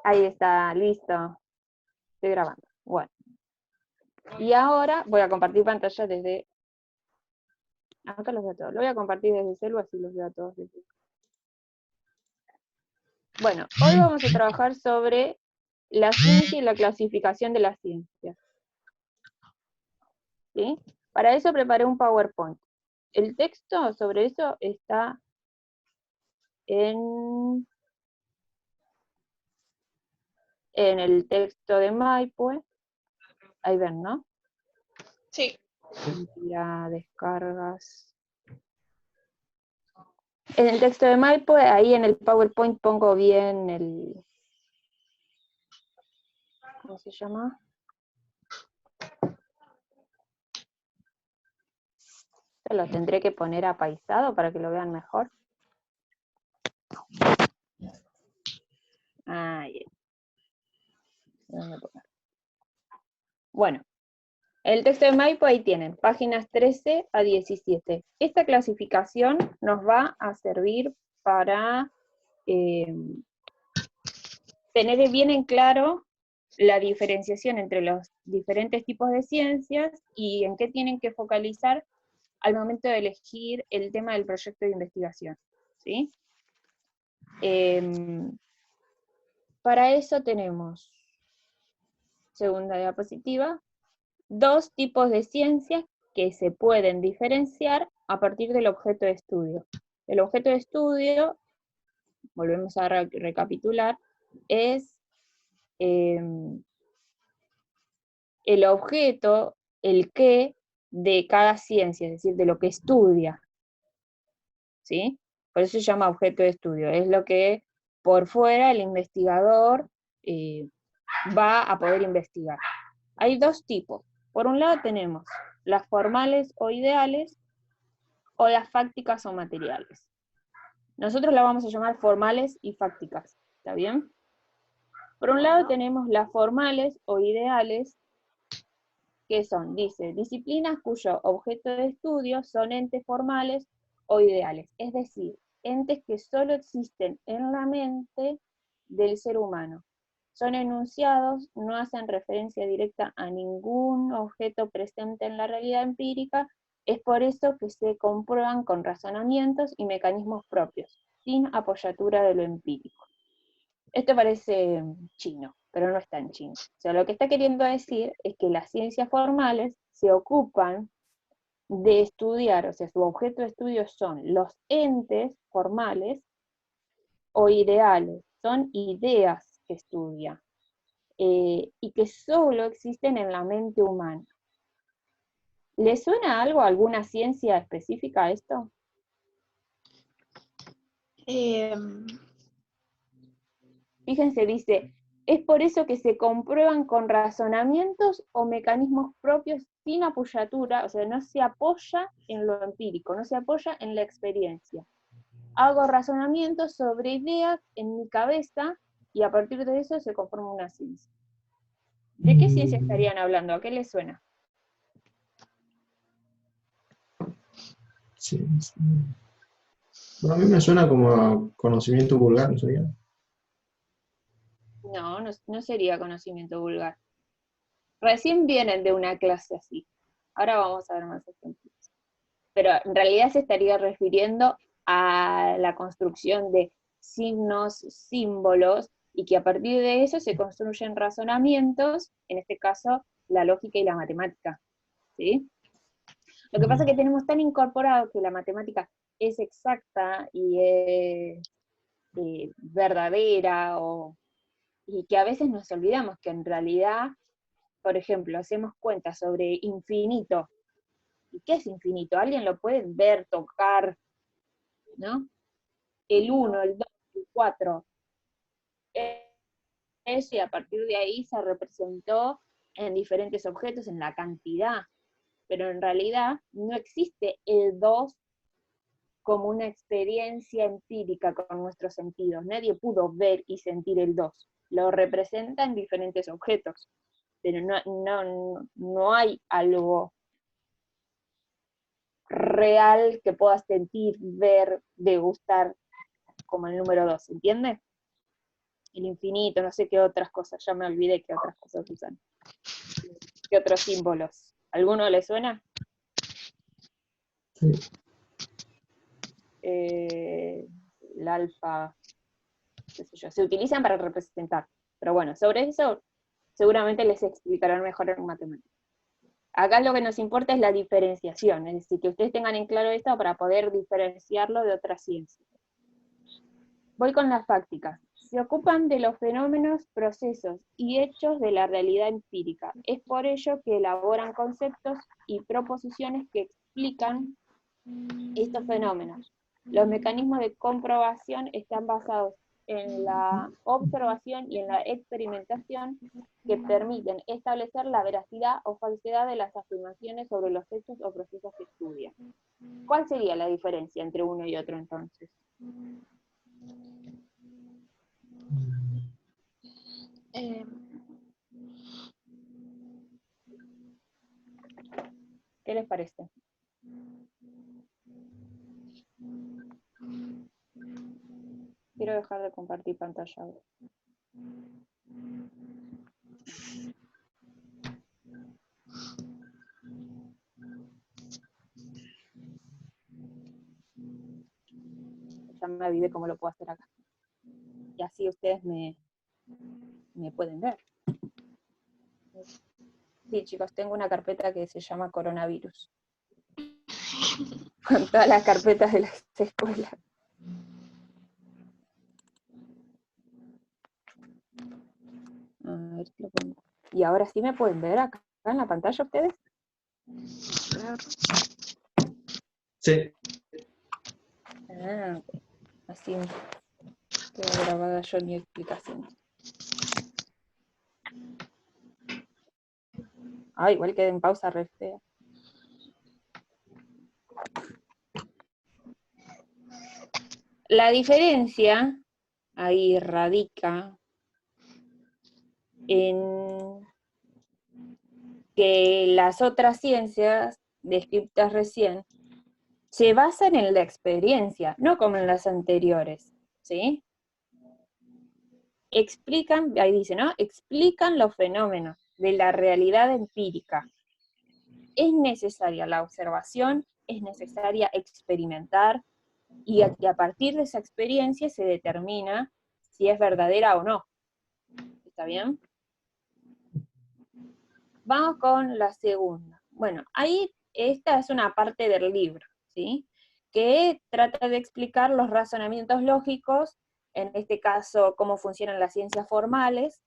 Ahí está, listo. Estoy grabando. Bueno. Y ahora voy a compartir pantalla desde... Acá los veo a todos. Lo voy a compartir desde el celu, así los veo a todos. Bueno, hoy vamos a trabajar sobre la ciencia y la clasificación de las ciencias. ¿Sí? Para eso preparé un PowerPoint. El texto sobre eso está en el texto de Maipue. Ahí ven, ¿no? Sí. Ya descargas. En el texto de Maipue, ahí en el PowerPoint pongo bien el... ¿Cómo se llama? Se lo tendré que poner apaisado para que lo vean mejor. Ahí. Bueno, el texto de Maipo ahí tienen, páginas 13 a 17. Esta clasificación nos va a servir para tener bien en claro la diferenciación entre los diferentes tipos de ciencias y en qué tienen que focalizar al momento de elegir el tema del proyecto de investigación. ¿Sí? Para eso tenemos, segunda diapositiva, dos tipos de ciencias que se pueden diferenciar a partir del objeto de estudio. El objeto de estudio, volvemos a recapitular, es el objeto, el qué de cada ciencia, es decir, de lo que estudia. ¿Sí? Por eso se llama objeto de estudio. Es lo que por fuera el investigador va a poder investigar. Hay dos tipos. Por un lado tenemos las formales o ideales, o las fácticas o materiales. Nosotros las vamos a llamar formales y fácticas, ¿está bien? Por un lado tenemos las formales o ideales, que son, dice, disciplinas cuyo objeto de estudio son entes formales o ideales, es decir, entes que solo existen en la mente del ser humano. Son enunciados, no hacen referencia directa a ningún objeto presente en la realidad empírica, es por eso que se comprueban con razonamientos y mecanismos propios, sin apoyatura de lo empírico. Esto parece chino, pero no es tan chino. O sea, lo que está queriendo decir es que las ciencias formales se ocupan de estudiar, o sea, su objeto de estudio son los entes formales o ideales, son ideas que estudia, y que solo existen en la mente humana. ¿Le suena algo a alguna ciencia específica a esto? Fíjense, dice, es por eso que se comprueban con razonamientos o mecanismos propios sin apoyatura, o sea, no se apoya en lo empírico, no se apoya en la experiencia. Hago razonamientos sobre ideas en mi cabeza y a partir de eso se conforma una ciencia. ¿De qué ciencia estarían hablando? ¿A qué les suena? Sí, sí. Bueno, a mí me suena como a conocimiento vulgar, ¿no sería? No, no sería conocimiento vulgar. Recién vienen de una clase así. Ahora vamos a ver más ejemplos. Pero en realidad se estaría refiriendo a la construcción de signos, símbolos, y que a partir de eso se construyen razonamientos, en este caso la lógica y la matemática. ¿Sí? Lo que pasa es que tenemos tan incorporado que la matemática es exacta y es verdadera, y que a veces nos olvidamos que en realidad, por ejemplo, hacemos cuentas sobre infinito. ¿Y qué es infinito? ¿Alguien lo puede ver, tocar, ¿no? El 1, el 2, el 4. Eso, y a partir de ahí se representó en diferentes objetos, en la cantidad. Pero en realidad no existe el 2 como una experiencia empírica con nuestros sentidos. Nadie pudo ver y sentir el 2. Lo representa en diferentes objetos, pero no hay algo real que puedas sentir, ver, degustar como el número 2, ¿entiendes? el infinito, no sé qué otras cosas, ya me olvidé qué otras cosas usan. ¿Qué otros símbolos? ¿Alguno le suena? Sí. El alfa, qué sé yo, se utilizan para representar. Pero bueno, sobre eso seguramente les explicarán mejor en matemáticas. Acá lo que nos importa es la diferenciación, es decir, que ustedes tengan en claro esto para poder diferenciarlo de otras ciencias. Voy con las fácticas. Se ocupan de los fenómenos, procesos y hechos de la realidad empírica. Es por ello que elaboran conceptos y proposiciones que explican estos fenómenos. Los mecanismos de comprobación están basados en la observación y en la experimentación que permiten establecer la veracidad o falsedad de las afirmaciones sobre los hechos o procesos que estudian. ¿Cuál sería la diferencia entre uno y otro entonces? Eh, ¿Qué les parece? Quiero dejar de compartir pantalla ahora. Ya me avivé cómo lo puedo hacer acá. Y así ustedes me pueden ver. Sí, chicos, tengo una carpeta que se llama coronavirus. Con todas las carpetas de las escuelas. A ver si lo pongo. ¿Y ahora sí me pueden ver acá en la pantalla ustedes? Sí. Ah, ok. Así queda grabada yo mi explicación. Ah, igual quedé en pausa re fea. La diferencia ahí radica en que las otras ciencias descritas recién se basan en la experiencia, no como en las anteriores, ¿sí? Explican, ahí dice, ¿no? Explican los fenómenos de la realidad empírica. Es necesaria la observación, es necesaria experimentar, y a partir de esa experiencia se determina si es verdadera o no. ¿Está bien? Vamos con la segunda. Bueno, ahí esta es una parte del libro, ¿sí? Que trata de explicar los razonamientos lógicos, en este caso cómo funcionan las ciencias formales,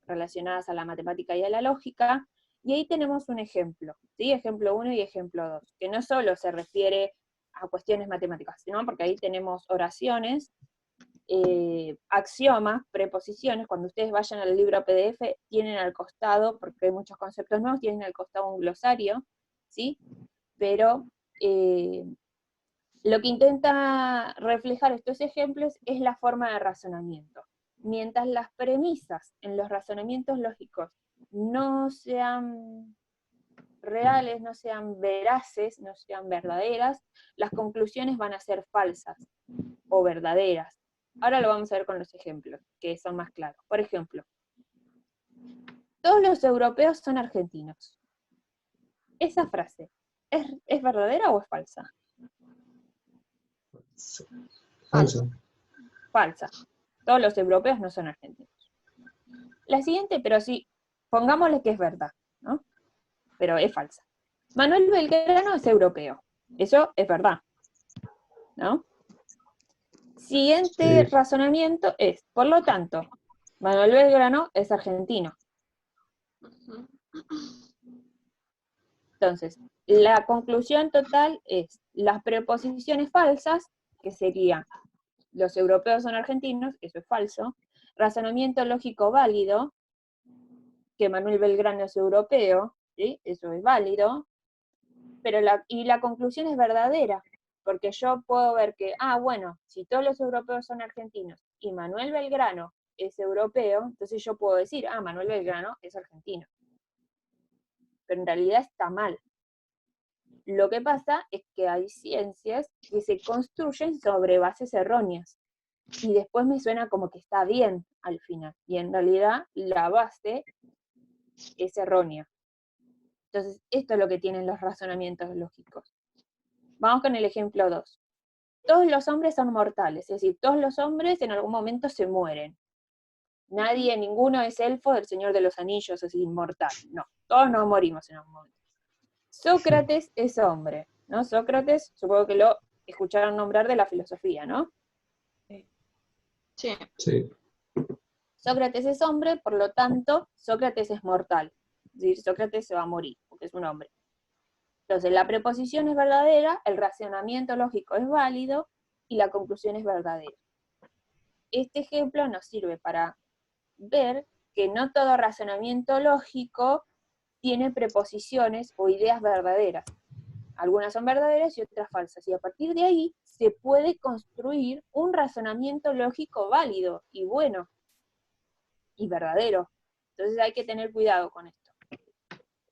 relacionadas a la matemática y a la lógica, y ahí tenemos un ejemplo, ¿sí? Ejemplo 1 y ejemplo 2, que no solo se refiere a cuestiones matemáticas, sino porque ahí tenemos oraciones, axiomas, preposiciones. Cuando ustedes vayan al libro PDF, tienen al costado, porque hay muchos conceptos nuevos, tienen al costado un glosario, ¿sí? Pero lo que intenta reflejar estos ejemplos es la forma de razonamiento. Mientras las premisas en los razonamientos lógicos no sean reales, no sean veraces, no sean verdaderas, las conclusiones van a ser falsas o verdaderas. Ahora lo vamos a ver con los ejemplos, que son más claros. Por ejemplo, todos los europeos son argentinos. ¿Esa frase es verdadera o es falsa? Falso. Falsa. Todos los europeos no son argentinos. La siguiente, pero sí, pongámosle que es verdad, ¿no? Pero es falsa. Manuel Belgrano es europeo. Eso es verdad, ¿no? Siguiente Sí. razonamiento es, por lo tanto, Manuel Belgrano es argentino. Entonces, la conclusión total es las preposiciones falsas, que serían los europeos son argentinos, eso es falso. Razonamiento lógico válido, que Manuel Belgrano es europeo, ¿sí? Eso es válido. Pero la conclusión es verdadera, porque yo puedo ver que, bueno, si todos los europeos son argentinos y Manuel Belgrano es europeo, entonces yo puedo decir, Manuel Belgrano es argentino. Pero en realidad está mal. Lo que pasa es que hay ciencias que se construyen sobre bases erróneas. y después me suena como que está bien al final, y en realidad la base es errónea. Entonces, esto es lo que tienen los razonamientos lógicos. Vamos con el ejemplo 2. Todos los hombres son mortales, es decir, todos los hombres en algún momento se mueren. Nadie, ninguno es elfo del Señor de los Anillos, es inmortal. No, todos nos morimos en algún momento. Sócrates es hombre, ¿no? Sócrates, supongo que lo escucharon nombrar de la filosofía, ¿no? Sí. Sí. Sócrates es hombre, por lo tanto, Sócrates es mortal. Es decir, Sócrates se va a morir, porque es un hombre. Entonces, la preposición es verdadera, el razonamiento lógico es válido, y la conclusión es verdadera. Este ejemplo nos sirve para ver que no todo razonamiento lógico tiene preposiciones o ideas verdaderas. Algunas son verdaderas y otras falsas, y a partir de ahí se puede construir un razonamiento lógico válido y bueno y verdadero. Entonces hay que tener cuidado con esto.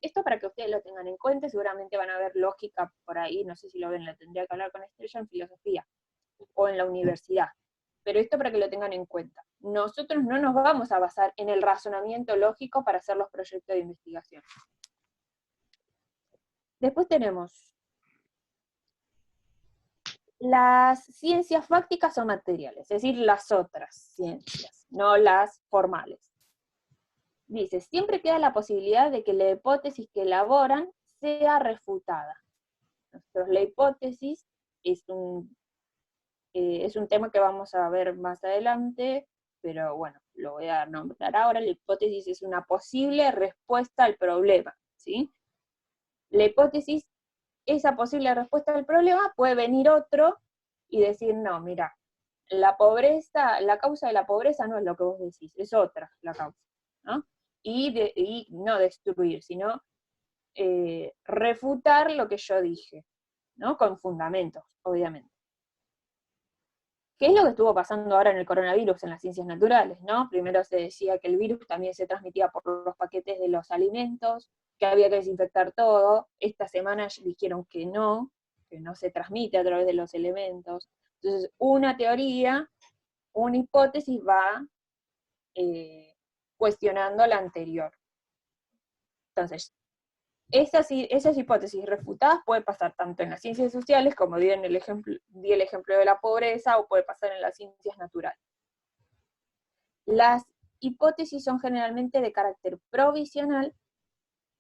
Esto para que ustedes lo tengan en cuenta, seguramente van a ver lógica por ahí, no sé si lo ven, la tendría que hablar con Estrella en filosofía o en la universidad. Pero esto para que lo tengan en cuenta. Nosotros no nos vamos a basar en el razonamiento lógico para hacer los proyectos de investigación. Después tenemos las ciencias fácticas o materiales, es decir, las otras ciencias, no las formales. Dice, siempre queda la posibilidad de que la hipótesis que elaboran sea refutada. Entonces, la hipótesis es un tema que vamos a ver más adelante, pero bueno, lo voy a nombrar ahora. La hipótesis es una posible respuesta al problema, ¿sí? La hipótesis, esa posible respuesta al problema, puede venir otro y decir, no, mira, la pobreza, la causa de la pobreza no es lo que vos decís, es otra la causa, ¿no? Y no destruir, sino refutar lo que yo dije, ¿no? Con fundamentos, obviamente. ¿Qué es lo que estuvo pasando ahora en el coronavirus en las ciencias naturales, ¿no? Primero se decía que el virus también se transmitía por los paquetes de los alimentos, que había que desinfectar todo. Esta semana dijeron que no se transmite a través de los elementos. Entonces, una teoría, una hipótesis va cuestionando la anterior. Entonces, esas hipótesis refutadas pueden pasar tanto en las ciencias sociales, como di el ejemplo de la pobreza, o puede pasar en las ciencias naturales. Las hipótesis son generalmente de carácter provisional.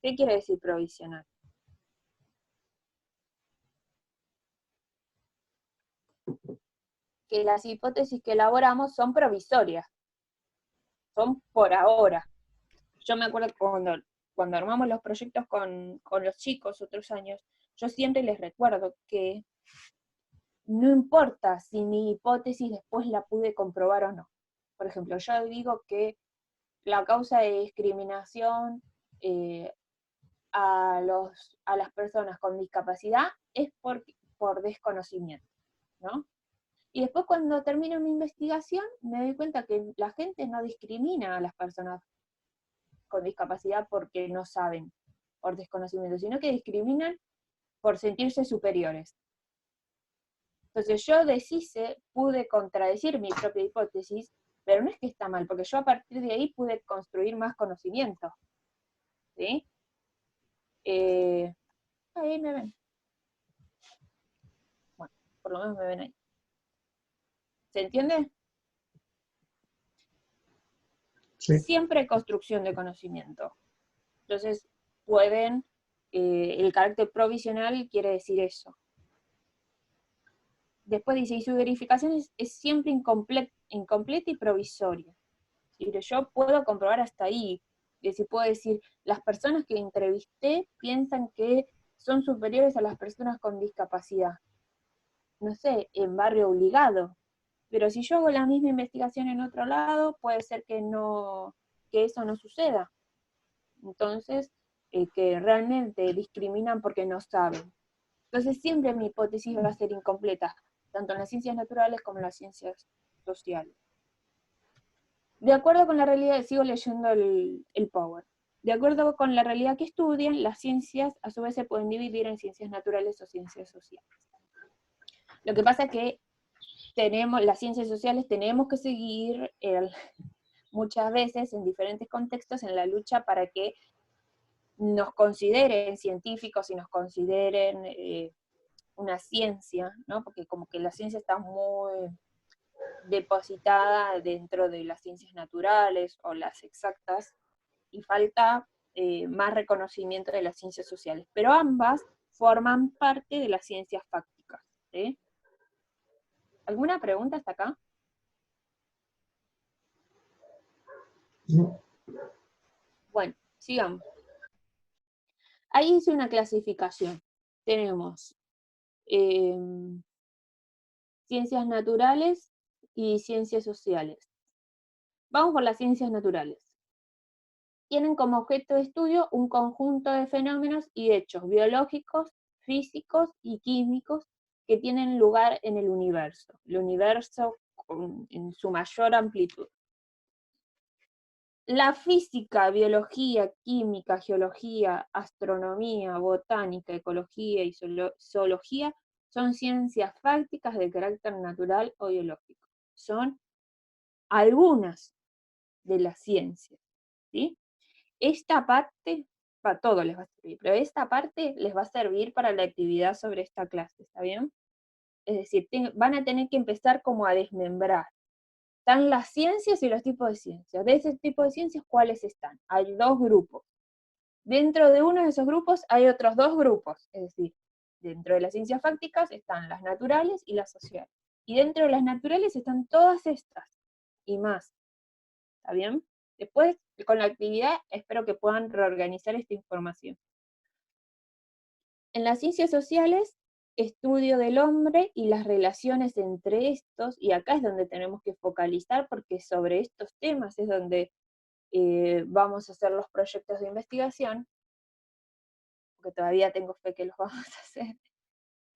¿Qué quiere decir provisional? Que las hipótesis que elaboramos son provisorias, son por ahora. Yo me acuerdo cuando armamos los proyectos con los chicos otros años, yo siempre les recuerdo que no importa si mi hipótesis después la pude comprobar o no. Por ejemplo, yo digo que la causa de discriminación a las personas con discapacidad es por desconocimiento, ¿no? Y después cuando termino mi investigación me doy cuenta que la gente no discrimina a las personas con discapacidad porque no saben, por desconocimiento, sino que discriminan por sentirse superiores. Entonces yo pude contradecir mi propia hipótesis, pero no es que está mal, porque yo a partir de ahí pude construir más conocimiento. ¿Sí? Ahí me ven. Bueno, por lo menos me ven ahí. ¿Se entiende? Sí. Siempre hay construcción de conocimiento. Entonces, el carácter provisional quiere decir eso. Después dice, y su verificación es siempre incompleta y provisoria. Yo puedo comprobar hasta ahí. Es decir, puedo decir, las personas que entrevisté piensan que son superiores a las personas con discapacidad. No sé, en barrio obligado. Pero si yo hago la misma investigación en otro lado, puede ser que eso no suceda. Entonces, que realmente discriminan porque no saben. Entonces siempre mi hipótesis va a ser incompleta, tanto en las ciencias naturales como en las ciencias sociales. De acuerdo con la realidad, sigo leyendo el Power. De acuerdo con la realidad que estudian, las ciencias a su vez se pueden dividir en ciencias naturales o ciencias sociales. Lo que pasa es que las ciencias sociales tenemos que seguir muchas veces en diferentes contextos en la lucha para que nos consideren científicos y nos consideren una ciencia, ¿no? Porque como que la ciencia está muy depositada dentro de las ciencias naturales o las exactas, y falta más reconocimiento de las ciencias sociales. Pero ambas forman parte de las ciencias fácticas, ¿sí? ¿Alguna pregunta hasta acá? No. Bueno, sigamos. Ahí hice una clasificación. Tenemos ciencias naturales y ciencias sociales. Vamos por las ciencias naturales. Tienen como objeto de estudio un conjunto de fenómenos y hechos biológicos, físicos y químicos que tienen lugar en el universo en su mayor amplitud. La física, biología, química, geología, astronomía, botánica, ecología y zoología son ciencias fácticas de carácter natural o biológico. Son algunas de las ciencias, ¿sí? Esta parte, para todo les va a servir, pero esta parte les va a servir para la actividad sobre esta clase, ¿está bien? Es decir, van a tener que empezar como a desmembrar. Están las ciencias y los tipos de ciencias. De ese tipo de ciencias, ¿cuáles están? Hay dos grupos. Dentro de uno de esos grupos hay otros dos grupos, es decir, dentro de las ciencias fácticas están las naturales y las sociales. Y dentro de las naturales están todas estas y más. ¿Está bien? Después, con la actividad, espero que puedan reorganizar esta información. En las ciencias sociales, estudio del hombre y las relaciones entre estos, y acá es donde tenemos que focalizar, porque sobre estos temas es donde vamos a hacer los proyectos de investigación, porque todavía tengo fe que los vamos a hacer,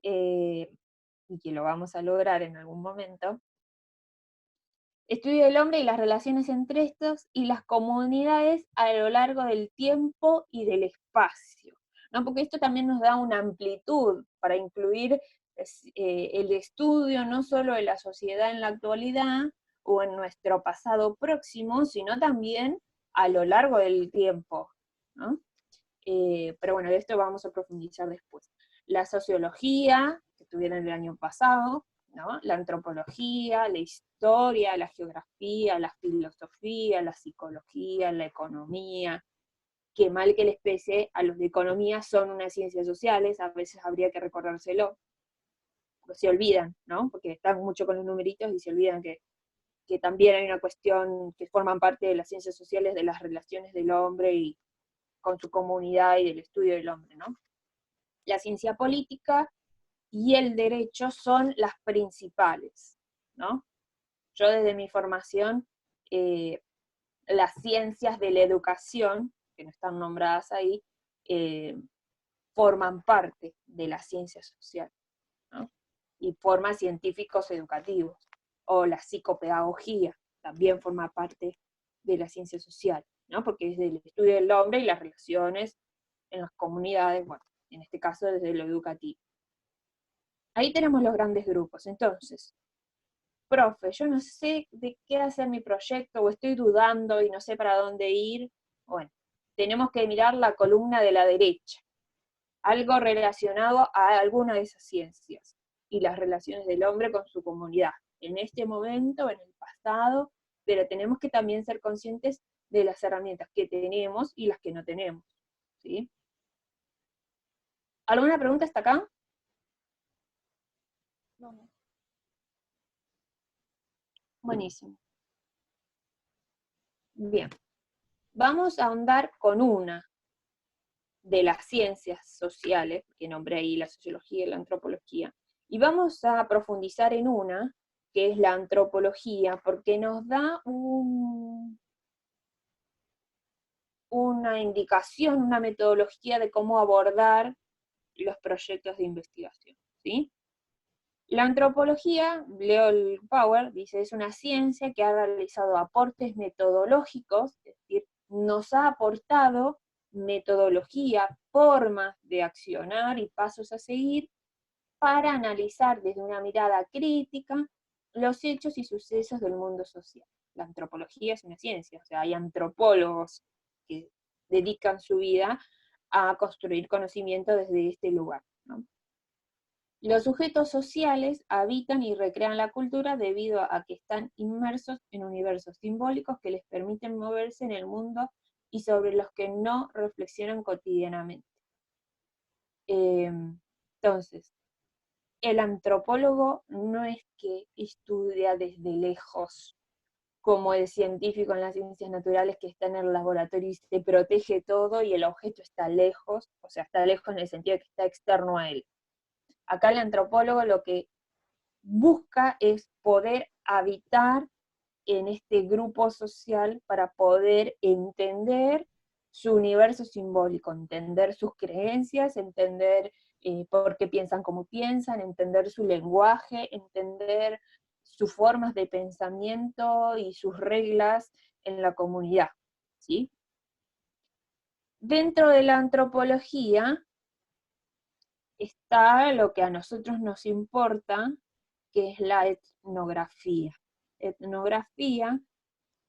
y que lo vamos a lograr en algún momento. Estudio del hombre y las relaciones entre estos y las comunidades a lo largo del tiempo y del espacio, ¿no? Porque esto también nos da una amplitud para incluir el estudio no solo de la sociedad en la actualidad o en nuestro pasado próximo, sino también a lo largo del tiempo, ¿no? Pero bueno, de esto vamos a profundizar después. La sociología, que tuvieron el año pasado, ¿no? La antropología, la historia, la geografía, la filosofía, la psicología, la economía. Qué mal que les pese, a los de economía son unas ciencias sociales, a veces habría que recordárselo, porque se olvidan, ¿no? Porque están mucho con los numeritos y se olvidan que también hay una cuestión que forman parte de las ciencias sociales, de las relaciones del hombre y con su comunidad y del estudio del hombre, ¿no? La ciencia política y el derecho son las principales, ¿no? Yo desde mi formación, las ciencias de la educación, que no están nombradas ahí, forman parte de las ciencias sociales, ¿no? Y forman científicos educativos, o la psicopedagogía también forma parte de la ciencia social, ¿no? Porque es del estudio del hombre y las relaciones en las comunidades, bueno, en este caso desde lo educativo. Ahí tenemos los grandes grupos. Entonces, profe, yo no sé de qué hacer mi proyecto, o estoy dudando y no sé para dónde ir. Bueno, tenemos que mirar la columna de la derecha, algo relacionado a alguna de esas ciencias, y las relaciones del hombre con su comunidad, en este momento, en el pasado, pero tenemos que también ser conscientes de las herramientas que tenemos y las que no tenemos, ¿sí? ¿Alguna pregunta hasta acá? No. Buenísimo. Bien, vamos a ahondar con una de las ciencias sociales, que nombré ahí la sociología y la antropología, y vamos a profundizar en una, que es la antropología, porque nos da una indicación, una metodología de cómo abordar los proyectos de investigación, ¿sí? La antropología, Leo Power, dice, es una ciencia que ha realizado aportes metodológicos, es decir, nos ha aportado metodología, formas de accionar y pasos a seguir para analizar desde una mirada crítica los hechos y sucesos del mundo social. La antropología es una ciencia, o sea, hay antropólogos que dedican su vida a construir conocimiento desde este lugar, ¿no? Los sujetos sociales habitan y recrean la cultura debido a que están inmersos en universos simbólicos que les permiten moverse en el mundo y sobre los que no reflexionan cotidianamente. Entonces, el antropólogo no es que estudia desde lejos, como el científico en las ciencias naturales que está en el laboratorio y se protege todo y el objeto está lejos, o sea, está lejos en el sentido de que está externo a él. Acá el antropólogo lo que busca es poder habitar en este grupo social para poder entender su universo simbólico, entender sus creencias, entender por qué piensan como piensan, entender su lenguaje, entender sus formas de pensamiento y sus reglas en la comunidad, ¿sí? Dentro de la antropología está lo que a nosotros nos importa, que es la etnografía. Etnografía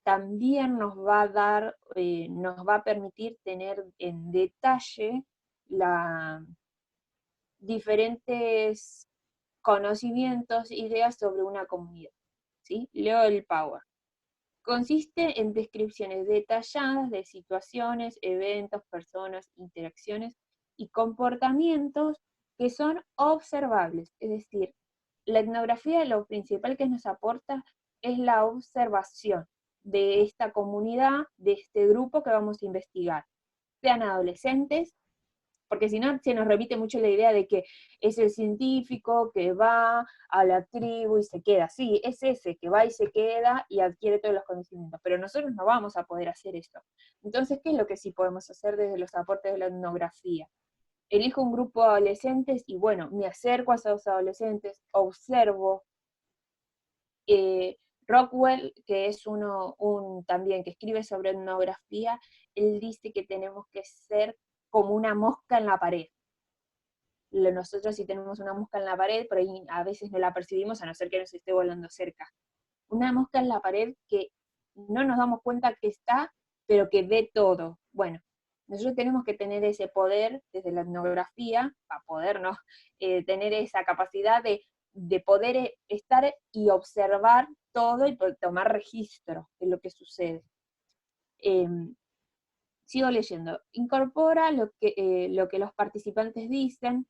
también nos va a dar, nos va a permitir tener en detalle diferentes conocimientos, ideas sobre una comunidad, ¿sí? Leo el Power. Consiste en descripciones detalladas de situaciones, eventos, personas, interacciones y comportamientos que son observables. Es decir, la etnografía lo principal que nos aporta es la observación de esta comunidad, de este grupo que vamos a investigar. Sean adolescentes, porque si no se nos repite mucho la idea de que es el científico que va a la tribu y se queda. Sí, es ese que va y se queda y adquiere todos los conocimientos, pero nosotros no vamos a poder hacer esto. Entonces, ¿qué es lo que sí podemos hacer desde los aportes de la etnografía? Elijo un grupo de adolescentes y bueno, me acerco a esos adolescentes, observo. Rockwell, que es también que escribe sobre etnografía, él dice que tenemos que ser como una mosca en la pared. Nosotros si tenemos una mosca en la pared, por ahí a veces no la percibimos a no ser que nos esté volando cerca. Una mosca en la pared que no nos damos cuenta que está, pero que ve todo. Bueno, nosotros tenemos que tener ese poder desde la etnografía, para podernos tener esa capacidad de poder estar y observar todo y poder tomar registro de lo que sucede. Sigo leyendo. Incorpora lo que los participantes dicen,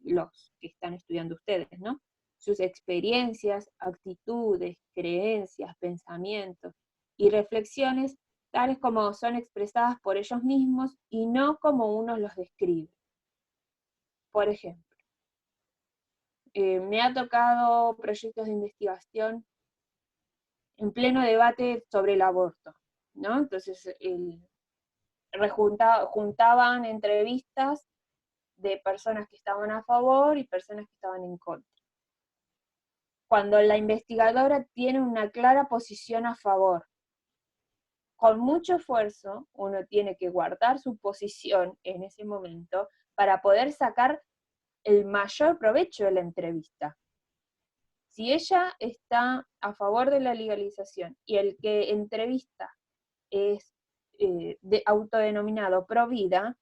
los que están estudiando ustedes, ¿no? Sus experiencias, actitudes, creencias, pensamientos y reflexiones, tales como son expresadas por ellos mismos y no como uno los describe. Por ejemplo, me ha tocado proyectos de investigación en pleno debate sobre el aborto, ¿no? Entonces, juntaban entrevistas de personas que estaban a favor y personas que estaban en contra. Cuando la investigadora tiene una clara posición a favor, con mucho esfuerzo, uno tiene que guardar su posición en ese momento para poder sacar el mayor provecho de la entrevista. Si ella está a favor de la legalización y el que entrevista es autodenominado pro vida,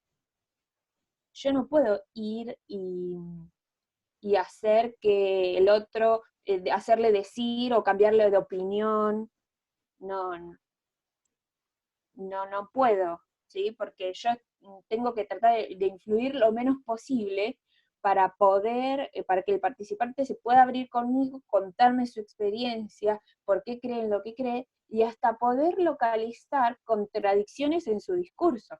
yo no puedo ir y hacer que el otro, hacerle decir o cambiarle de opinión. No, no puedo, ¿sí? Porque yo tengo que tratar de influir lo menos posible para para que el participante se pueda abrir conmigo, contarme su experiencia, por qué cree en lo que cree, y hasta poder localizar contradicciones en su discurso,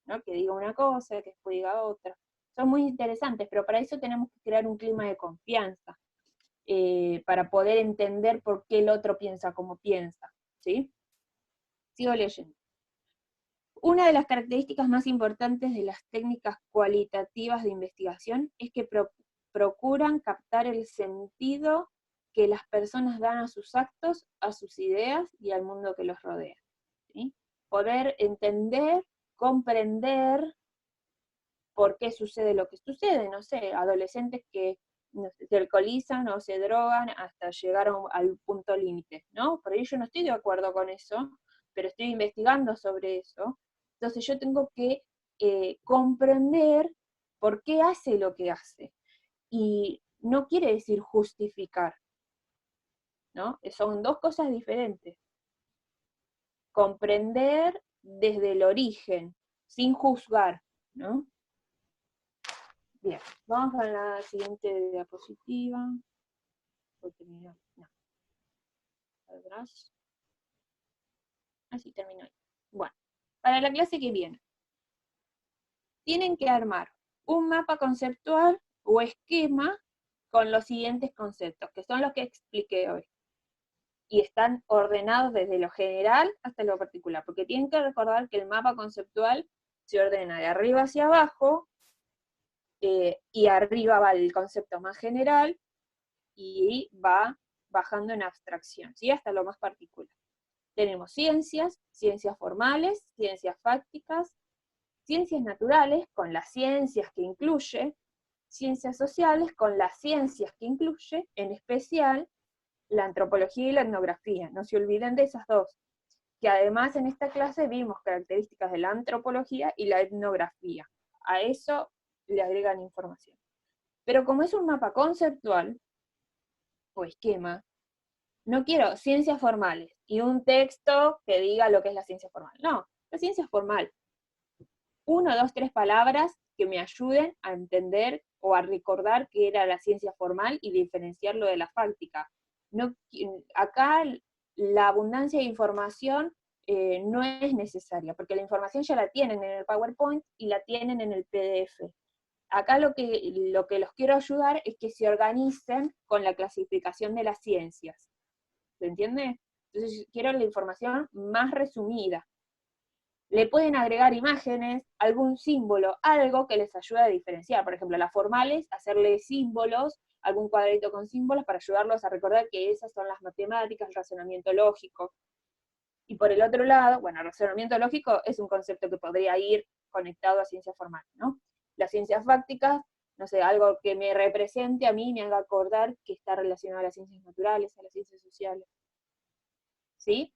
¿no? Que diga una cosa, que después diga otra. Son muy interesantes, pero para eso tenemos que crear un clima de confianza, para poder entender por qué el otro piensa como piensa, ¿sí? Sigo leyendo. Una de las características más importantes de las técnicas cualitativas de investigación es que procuran captar el sentido que las personas dan a sus actos, a sus ideas y al mundo que los rodea, ¿sí? Poder entender, comprender por qué sucede lo que sucede, no sé, adolescentes que no sé, se alcoholizan o se drogan hasta llegar al punto límite, ¿no? Por ahí yo no estoy de acuerdo con eso, pero estoy investigando sobre eso. Entonces yo tengo que comprender por qué hace lo que hace. Y no quiere decir justificar, ¿no? Son dos cosas diferentes. Comprender desde el origen, sin juzgar, ¿no? Bien, vamos a la siguiente diapositiva. Voy a terminar. No. Atrás. Así terminó. Bueno, para la clase que viene, tienen que armar un mapa conceptual o esquema con los siguientes conceptos, que son los que expliqué hoy. Y están ordenados desde lo general hasta lo particular, porque tienen que recordar que el mapa conceptual se ordena de arriba hacia abajo, y arriba va el concepto más general, y va bajando en abstracción, ¿sí? Hasta lo más particular. Tenemos ciencias, ciencias formales, ciencias fácticas, ciencias naturales con las ciencias que incluye, ciencias sociales con las ciencias que incluye, en especial la antropología y la etnografía. No se olviden de esas dos, que además en esta clase vimos características de la antropología y la etnografía. A eso le agregan información. Pero como es un mapa conceptual, o esquema, no quiero ciencias formales y un texto que diga lo que es la ciencia formal. No, la ciencia es formal. 1, 2, 3 palabras que me ayuden a entender o a recordar qué era la ciencia formal y diferenciarlo de la fáctica. No, acá la abundancia de información no es necesaria, porque la información ya la tienen en el PowerPoint y la tienen en el PDF. Acá lo que los quiero ayudar es que se organicen con la clasificación de las ciencias. ¿Se entiende? Entonces quiero la información más resumida. Le pueden agregar imágenes, algún símbolo, algo que les ayude a diferenciar. Por ejemplo, las formales, hacerle símbolos, algún cuadrito con símbolos para ayudarlos a recordar que esas son las matemáticas, el razonamiento lógico. Y por el otro lado, bueno, el razonamiento lógico es un concepto que podría ir conectado a ciencias formales, ¿no? Las ciencias fácticas, no sé, algo que me represente a mí, me haga acordar que está relacionado a las ciencias naturales, a las ciencias sociales. ¿Sí?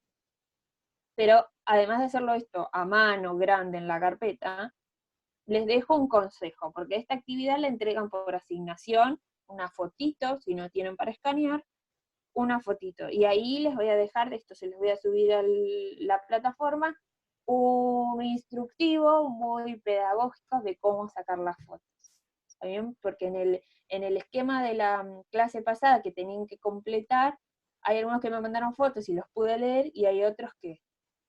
Pero además de hacerlo esto a mano, grande, en la carpeta, les dejo un consejo, porque esta actividad la entregan por asignación, una fotito, si no tienen para escanear, una fotito. Y ahí les voy a dejar, de esto se les voy a subir a la plataforma, un instructivo muy pedagógico de cómo sacar las fotos. ¿Está bien? Porque en el esquema de la clase pasada que tenían que completar, hay algunos que me mandaron fotos y los pude leer, y hay otros que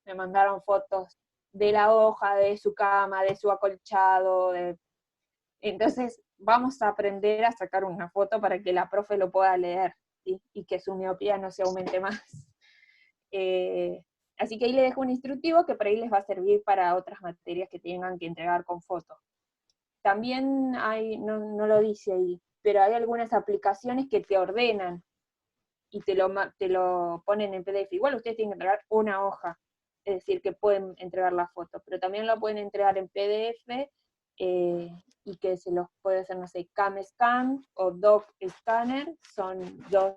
me mandaron fotos de la hoja, de su cama, de su acolchado. Entonces vamos a aprender a sacar una foto para que la profe lo pueda leer, ¿sí? Y que su miopía no se aumente más. Así que ahí le dejo un instructivo que por ahí les va a servir para otras materias que tengan que entregar con fotos. También hay, no lo dice ahí, pero hay algunas aplicaciones que te ordenan y te lo ponen en PDF. Igual ustedes tienen que entregar una hoja, es decir, que pueden entregar la foto, pero también la pueden entregar en PDF, y que se los puede hacer, no sé, CamScan o DocScanner, son dos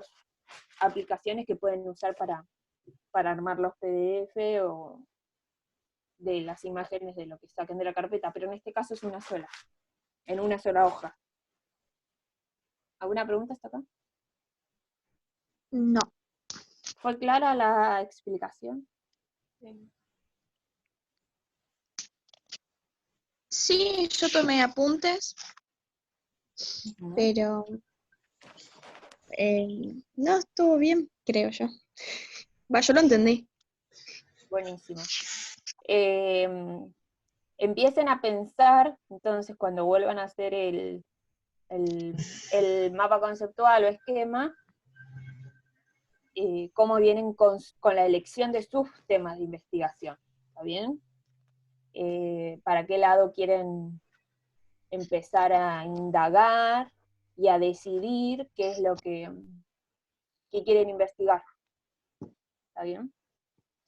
aplicaciones que pueden usar para armar los PDF o de las imágenes de lo que saquen de la carpeta, pero en este caso es una sola, en una sola hoja. ¿Alguna pregunta hasta acá? No. ¿Fue clara la explicación? Sí, yo tomé apuntes, pero no estuvo bien, creo yo. Yo lo entendí. Buenísimo. Empiecen a pensar, entonces, cuando vuelvan a hacer el mapa conceptual o esquema, cómo vienen con la elección de sus temas de investigación, ¿está bien? Para qué lado quieren empezar a indagar y a decidir qué es lo que quieren investigar, ¿está bien?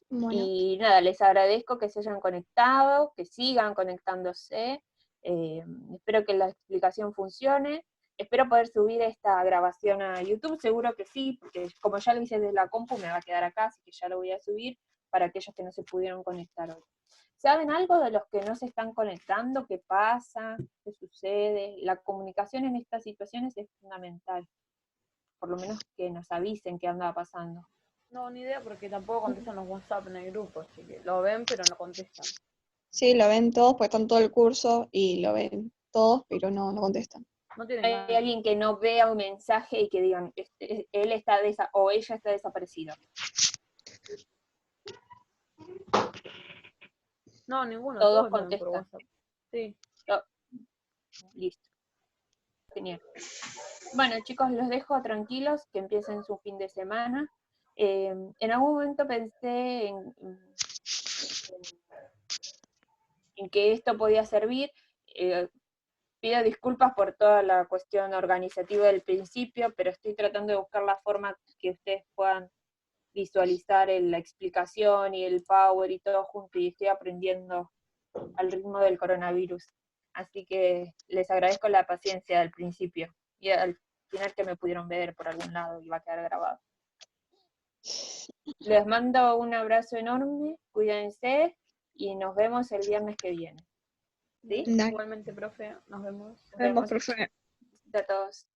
Bueno, Y nada, les agradezco que se hayan conectado, que sigan conectándose. Espero que la explicación funcione. espero poder subir esta grabación a YouTube, seguro que sí, porque como ya lo hice desde la compu, me va a quedar acá, así que ya lo voy a subir para aquellos que no se pudieron conectar hoy. ¿Saben algo de los que no se están conectando? ¿Qué pasa? ¿Qué sucede? La comunicación en estas situaciones es fundamental. Por lo menos que nos avisen qué anda pasando. No, ni idea, porque tampoco contestan los WhatsApp en el grupo, así que lo ven, pero no contestan. Sí, lo ven todos, pues están todo el curso y lo ven todos, pero no contestan. No tienen Hay ganas. alguien que no vea un mensaje y que digan, él está o ella está desaparecido. No, ninguno, Todos todos lo ven por contestan. WhatsApp. Sí. Listo. Genial. Bueno, chicos, los dejo tranquilos, que empiecen su fin de semana. En algún momento pensé en que esto podía servir. Pido disculpas por toda la cuestión organizativa del principio, pero estoy tratando de buscar la forma que ustedes puedan visualizar la explicación y el power y todo junto, y estoy aprendiendo al ritmo del coronavirus. Así que les agradezco la paciencia al principio y al final que me pudieron ver por algún lado y va a quedar grabado. Les mando un abrazo enorme, cuídense y nos vemos el viernes que viene. ¿Sí? Dale. Igualmente, profe, nos vemos. Nos vemos, profe. A todos.